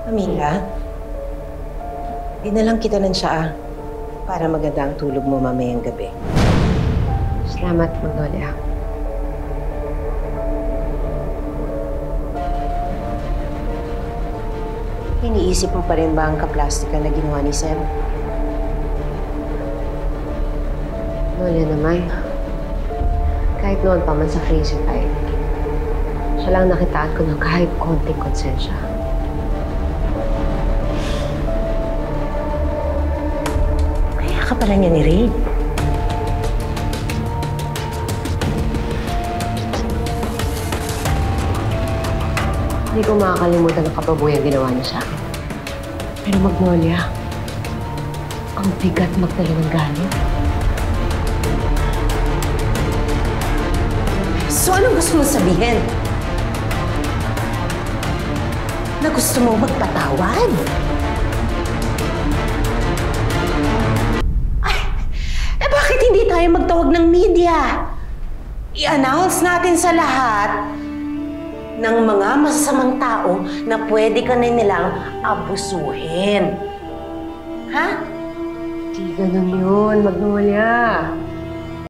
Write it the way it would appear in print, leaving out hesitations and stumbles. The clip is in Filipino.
Amila, dinalang kita ng siya para maganda ang tulog mo mamayang gabi. Salamat, Magnolia. Iniisip mo pa rin ba ang kaplastika na ginawa ni Sam? Magnolia naman. Kahit noon pa man sa Crazy Five, siya lang nakitaan ko ng kahit konting konsensya. Kaya ka pala niya ni Ray. Hindi ko makakalimutan ang kapabuyang ginawa niya sa akin. Pero Magnolia, ang bigat magdala ng galit. So anong gusto mong sabihin? Na gusto mong magpatawad? Ay, bakit hindi tayo magtawag ng media? I-announce natin sa lahat ng mga masasamang tao na pwede ka na nilang abusuhin. Ha? Di ganun yun, Magnolia.